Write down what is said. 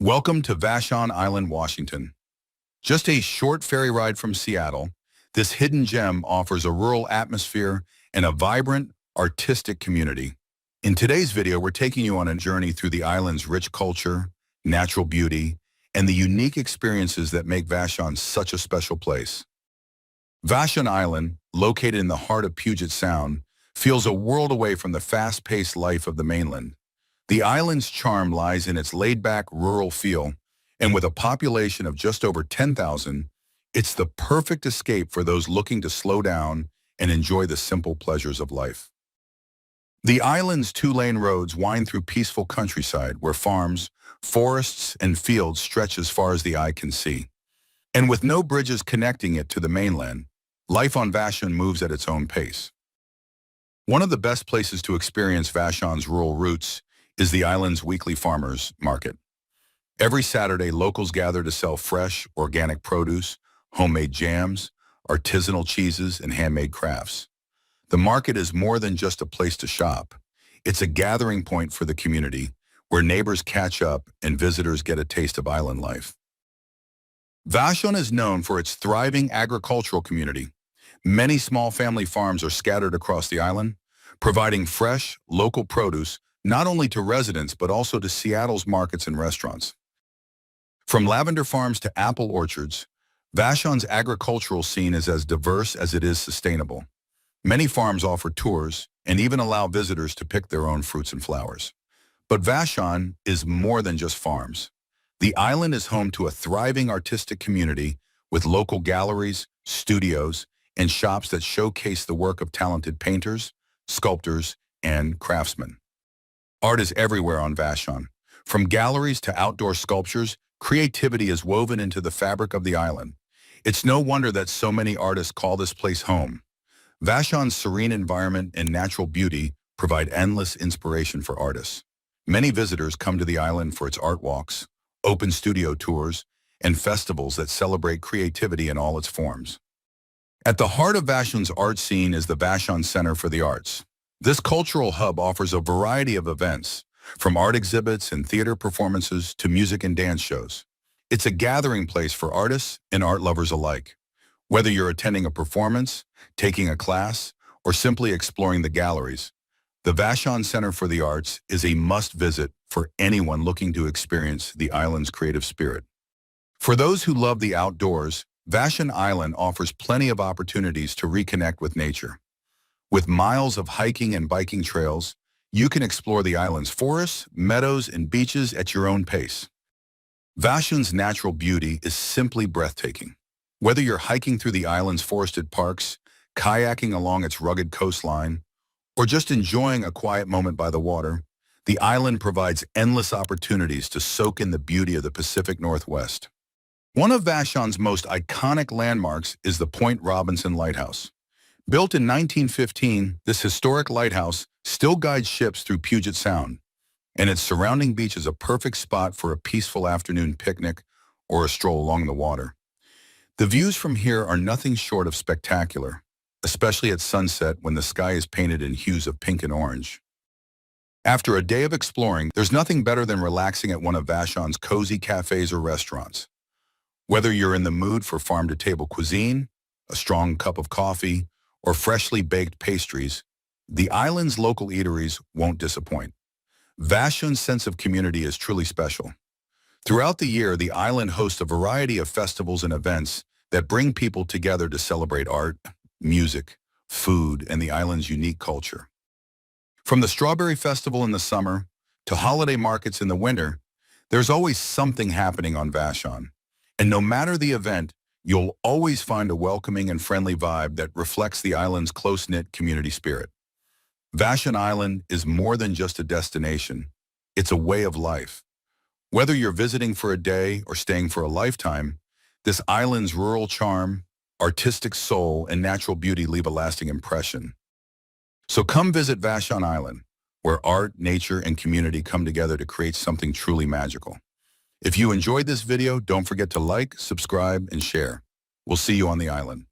Welcome to Vashon Island, Washington. Just a short ferry ride from Seattle, this hidden gem offers a rural atmosphere and a vibrant, artistic community. In today's video, we're taking you on a journey through the island's rich culture, natural beauty, and the unique experiences that make Vashon such a special place. Vashon Island, located in the heart of Puget Sound, feels a world away from the fast-paced life of the mainland. The island's charm lies in its laid-back rural feel, and with a population of just over 10,000, it's the perfect escape for those looking to slow down and enjoy the simple pleasures of life. The island's two-lane roads wind through peaceful countryside where farms, forests, and fields stretch as far as the eye can see. And with no bridges connecting it to the mainland, life on Vashon moves at its own pace. One of the best places to experience Vashon's rural roots is the island's weekly farmers market. Every Saturday, locals gather to sell fresh, organic produce, homemade jams, artisanal cheeses, and handmade crafts. The market is more than just a place to shop. It's a gathering point for the community, where neighbors catch up and visitors get a taste of island life. Vashon is known for its thriving agricultural community. Many small family farms are scattered across the island, providing fresh, local produce not only to residents but also to Seattle's markets and restaurants. From lavender farms to apple orchards, Vashon's agricultural scene is as diverse as it is sustainable. Many farms offer tours and even allow visitors to pick their own fruits and flowers. But Vashon is more than just farms. The island is home to a thriving artistic community with local galleries, studios, and shops that showcase the work of talented painters, sculptors, and craftsmen. Art is everywhere on Vashon. From galleries to outdoor sculptures, creativity is woven into the fabric of the island. It's no wonder that so many artists call this place home. Vashon's serene environment and natural beauty provide endless inspiration for artists. Many visitors come to the island for its art walks, open studio tours, and festivals that celebrate creativity in all its forms. At the heart of Vashon's art scene is the Vashon Center for the Arts. This cultural hub offers a variety of events, from art exhibits and theater performances to music and dance shows. It's a gathering place for artists and art lovers alike. Whether you're attending a performance, taking a class, or simply exploring the galleries, the Vashon Center for the Arts is a must-visit for anyone looking to experience the island's creative spirit. For those who love the outdoors, Vashon Island offers plenty of opportunities to reconnect with nature. With miles of hiking and biking trails, you can explore the island's forests, meadows, and beaches at your own pace. Vashon's natural beauty is simply breathtaking. Whether you're hiking through the island's forested parks, kayaking along its rugged coastline, or just enjoying a quiet moment by the water, the island provides endless opportunities to soak in the beauty of the Pacific Northwest. One of Vashon's most iconic landmarks is the Point Robinson Lighthouse. Built in 1915, this historic lighthouse still guides ships through Puget Sound, and its surrounding beach is a perfect spot for a peaceful afternoon picnic or a stroll along the water. The views from here are nothing short of spectacular, especially at sunset when the sky is painted in hues of pink and orange. After a day of exploring, there's nothing better than relaxing at one of Vashon's cozy cafes or restaurants. Whether you're in the mood for farm-to-table cuisine, a strong cup of coffee, or freshly baked pastries, the island's local eateries won't disappoint. Vashon's sense of community is truly special. Throughout the year, the island hosts a variety of festivals and events that bring people together to celebrate art, music, food, and the island's unique culture. From the Strawberry Festival in the summer to holiday markets in the winter, there's always something happening on Vashon. And no matter the event, you'll always find a welcoming and friendly vibe that reflects the island's close-knit community spirit. Vashon Island is more than just a destination. It's a way of life. Whether you're visiting for a day or staying for a lifetime, this island's rural charm, artistic soul, and natural beauty leave a lasting impression. So come visit Vashon Island, where art, nature, and community come together to create something truly magical. If you enjoyed this video, don't forget to like, subscribe, and share. We'll see you on the island.